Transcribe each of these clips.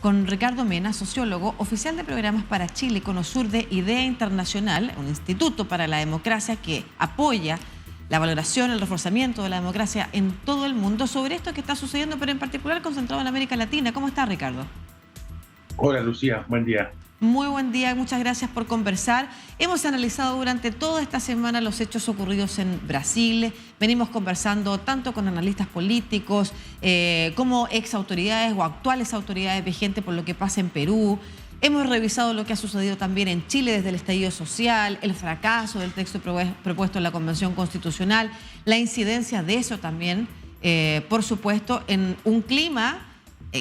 con Ricardo Mena, sociólogo, oficial de programas para Chile, Cono Sur de IDEA Internacional, un instituto para la democracia que apoya la valoración, el reforzamiento de la democracia en todo el mundo, sobre esto que está sucediendo, pero en particular concentrado en América Latina. ¿Cómo está, Ricardo? Hola, Lucía, buen día. Muy buen día, muchas gracias por conversar. Hemos analizado durante toda esta semana los hechos ocurridos en Brasil. Venimos conversando tanto con analistas políticos como ex autoridades o actuales autoridades vigentes por lo que pasa en Perú. Hemos revisado lo que ha sucedido también en Chile desde el estallido social, el fracaso del texto propuesto en la Convención Constitucional, la incidencia de eso también, por supuesto, en un clima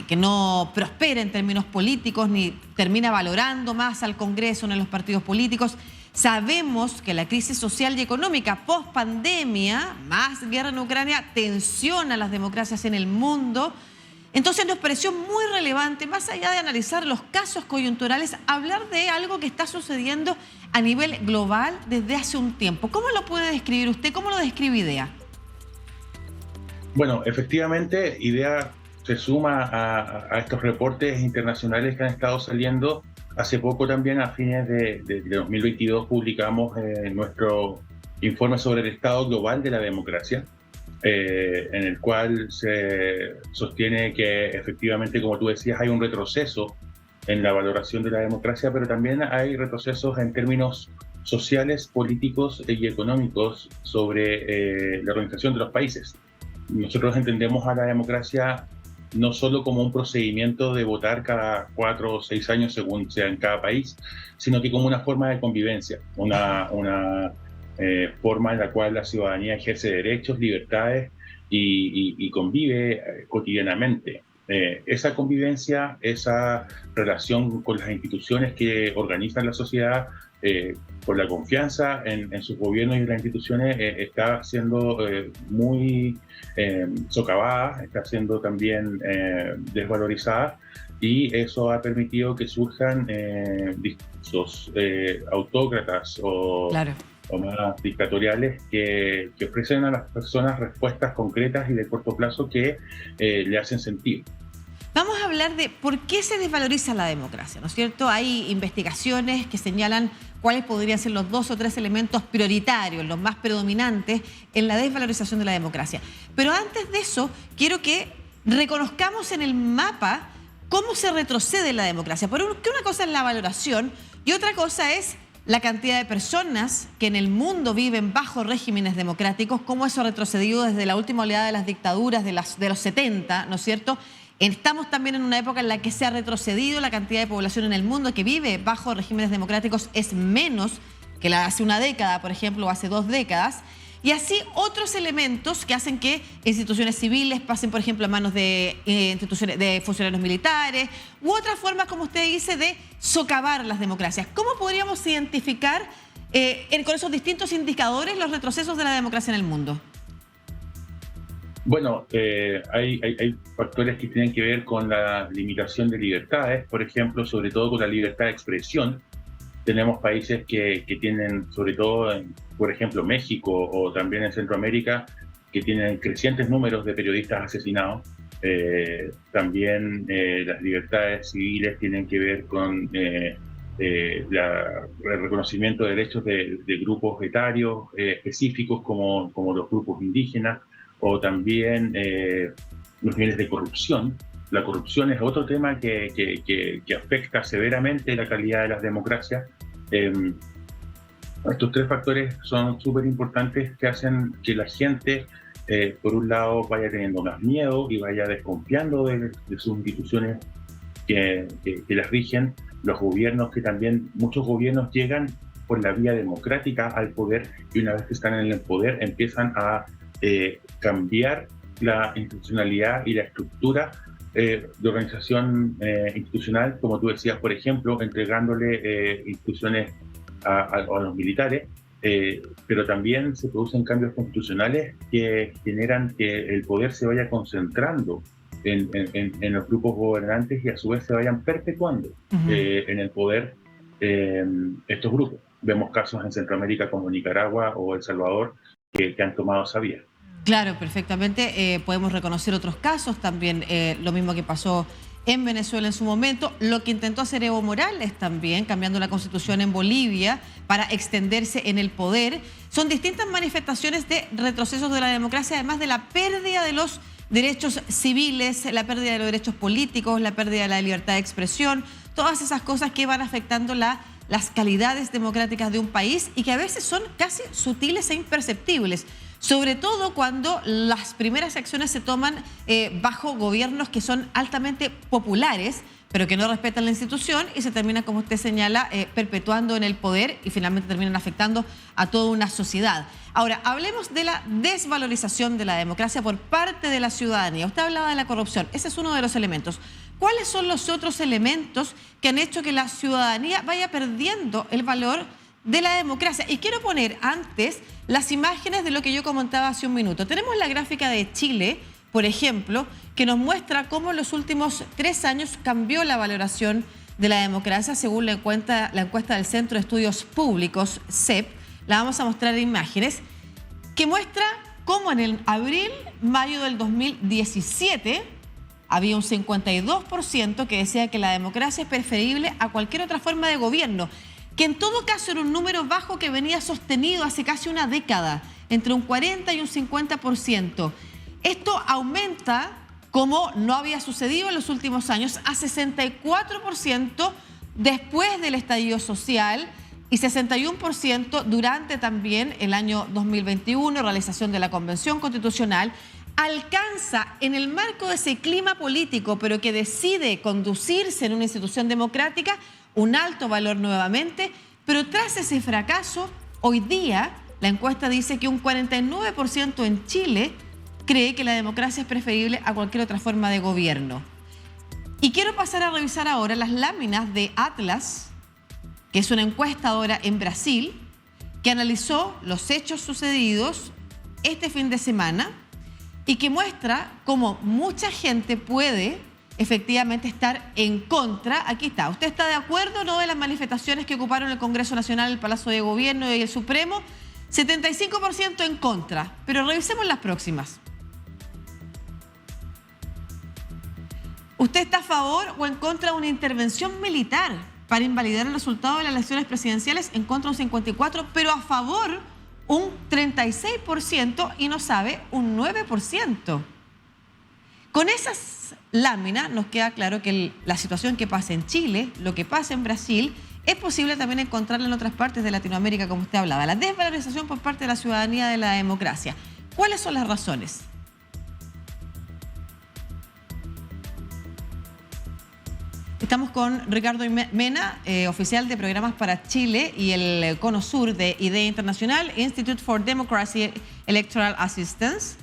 que no prospera en términos políticos ni termina valorando más al Congreso ni a los partidos políticos. Sabemos que la crisis social y económica post-pandemia, más guerra en Ucrania, tensiona las democracias en el mundo. Entonces nos pareció muy relevante, más allá de analizar los casos coyunturales, hablar de algo que está sucediendo a nivel global desde hace un tiempo. ¿Cómo lo puede describir usted? ¿Cómo lo describe IDEA? Bueno, efectivamente, IDEA se suma a estos reportes internacionales que han estado saliendo. Hace poco también, a fines de 2022, publicamos nuestro informe sobre el estado global de la democracia, en el cual se sostiene que efectivamente, como tú decías, hay un retroceso en la valoración de la democracia, pero también hay retrocesos en términos sociales, políticos y económicos sobre la organización de los países. Nosotros entendemos a la democracia no solo como un procedimiento de votar cada 4 o 6 años según sea en cada país, sino que como una forma de convivencia, una forma en la cual la ciudadanía ejerce derechos, libertades y convive cotidianamente. Esa convivencia, esa relación con las instituciones que organizan la sociedad, por la confianza en sus gobiernos y en las instituciones, está siendo muy socavada, está siendo también desvalorizada, y eso ha permitido que surjan discursos autócratas Claro. o más dictatoriales que ofrecen a las personas respuestas concretas y de corto plazo que le hacen sentido. Vamos a hablar de por qué se desvaloriza la democracia, ¿no es cierto? Hay investigaciones que señalan cuáles podrían ser los 2 o 3 elementos prioritarios, los más predominantes en la desvalorización de la democracia. Pero antes de eso, quiero que reconozcamos en el mapa cómo se retrocede la democracia. Porque una cosa es la valoración y otra cosa es la cantidad de personas que en el mundo viven bajo regímenes democráticos, cómo eso ha retrocedido desde la última oleada de las dictaduras de los 70, ¿no es cierto? Estamos también en una época en la que se ha retrocedido la cantidad de población en el mundo que vive bajo regímenes democráticos, es menos que la de hace una década, por ejemplo, o hace 2 décadas. Y así otros elementos que hacen que instituciones civiles pasen, por ejemplo, a manos de instituciones, de funcionarios militares, u otras formas, como usted dice, de socavar las democracias. ¿Cómo podríamos identificar con esos distintos indicadores los retrocesos de la democracia en el mundo? Bueno, hay factores que tienen que ver con la limitación de libertades, por ejemplo, sobre todo con la libertad de expresión. Tenemos países que tienen, sobre todo, por ejemplo, México o también en Centroamérica, que tienen crecientes números de periodistas asesinados. También las libertades civiles tienen que ver con el reconocimiento de derechos de grupos etarios específicos como los grupos indígenas, o también los niveles de corrupción. La corrupción es otro tema que afecta severamente la calidad de las democracias. Estos 3 factores son súper importantes, que hacen que la gente, por un lado, vaya teniendo más miedo y vaya desconfiando de sus instituciones que las rigen. Los gobiernos, que también muchos gobiernos llegan por la vía democrática al poder, y una vez que están en el poder empiezan a cambiar la institucionalidad y la estructura de organización institucional, como tú decías, por ejemplo, entregándole instituciones a los militares, pero también se producen cambios constitucionales que generan que el poder se vaya concentrando en los grupos gobernantes y a su vez se vayan perpetuando en el poder estos grupos. Vemos casos en Centroamérica como Nicaragua o El Salvador que han tomado esa vía. Claro, perfectamente. Podemos reconocer otros casos también, lo mismo que pasó en Venezuela en su momento, lo que intentó hacer Evo Morales también, cambiando la constitución en Bolivia para extenderse en el poder. Son distintas manifestaciones de retrocesos de la democracia, además de la pérdida de los derechos civiles, la pérdida de los derechos políticos, la pérdida de la libertad de expresión, todas esas cosas que van afectando las calidades democráticas de un país y que a veces son casi sutiles e imperceptibles, sobre todo cuando las primeras acciones se toman bajo gobiernos que son altamente populares, pero que no respetan la institución y se terminan, como usted señala, perpetuando en el poder y finalmente terminan afectando a toda una sociedad. Ahora, hablemos de la desvalorización de la democracia por parte de la ciudadanía. Usted hablaba de la corrupción, ese es uno de los elementos. ¿Cuáles son los otros elementos que han hecho que la ciudadanía vaya perdiendo el valor de la democracia? Y quiero poner antes las imágenes de lo que yo comentaba hace un minuto. Tenemos la gráfica de Chile, por ejemplo, que nos muestra cómo en los últimos 3 años cambió la valoración de la democracia según la encuesta del Centro de Estudios Públicos, CEP. La vamos a mostrar en imágenes, que muestra cómo en el abril-mayo del 2017 había un 52% que decía que la democracia es preferible a cualquier otra forma de gobierno, que en todo caso era un número bajo que venía sostenido hace casi una década, entre un 40 y un 50%. Esto aumenta, como no había sucedido en los últimos años, a 64% después del estallido social y 61% durante también el año 2021, realización de la Convención Constitucional. Alcanza en el marco de ese clima político, pero que decide conducirse en una institución democrática, un alto valor nuevamente, pero tras ese fracaso, hoy día la encuesta dice que un 49% en Chile cree que la democracia es preferible a cualquier otra forma de gobierno. Y quiero pasar a revisar ahora las láminas de Atlas, que es una encuestadora en Brasil, que analizó los hechos sucedidos este fin de semana y que muestra cómo mucha gente puede efectivamente estar en contra. Aquí está. ¿Usted está de acuerdo o no de las manifestaciones que ocuparon el Congreso Nacional, el Palacio de Gobierno y el Supremo? 75% en contra. Pero revisemos las próximas. ¿Usted está a favor o en contra de una intervención militar para invalidar el resultado de las elecciones presidenciales? En contra un 54%, pero a favor un 36% y no sabe un 9%. Con esas láminas nos queda claro que la situación que pasa en Chile, lo que pasa en Brasil, es posible también encontrarla en otras partes de Latinoamérica, como usted hablaba. La desvalorización por parte de la ciudadanía de la democracia. ¿Cuáles son las razones? Estamos con Ricardo Mena, oficial de programas para Chile y el Cono Sur de IDEA Internacional, Institute for Democracy Electoral Assistance,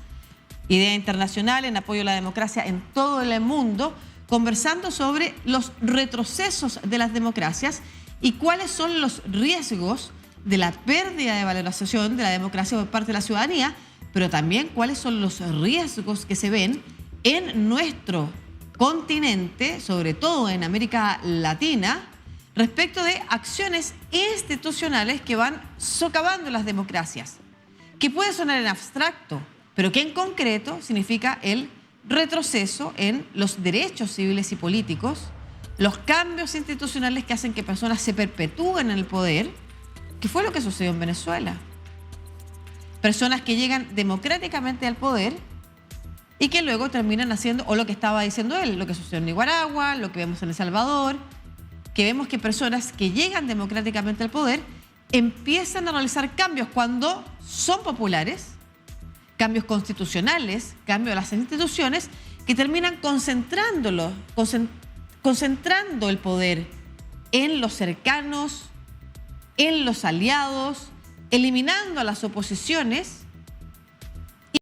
IDEA Internacional en apoyo a la democracia en todo el mundo, conversando sobre los retrocesos de las democracias y cuáles son los riesgos de la pérdida de valorización de la democracia por parte de la ciudadanía, pero también cuáles son los riesgos que se ven en nuestro continente, sobre todo en América Latina, respecto de acciones institucionales que van socavando las democracias, que puede sonar en abstracto, pero que en concreto significa el retroceso en los derechos civiles y políticos, los cambios institucionales que hacen que personas se perpetúen en el poder, que fue lo que sucedió en Venezuela. Personas que llegan democráticamente al poder y que luego terminan haciendo, o lo que estaba diciendo él, lo que sucedió en Nicaragua, lo que vemos en El Salvador, que vemos que personas que llegan democráticamente al poder empiezan a realizar cambios cuando son populares, cambios constitucionales, cambios de las instituciones, que terminan concentrando el poder en los cercanos, en los aliados, eliminando a las oposiciones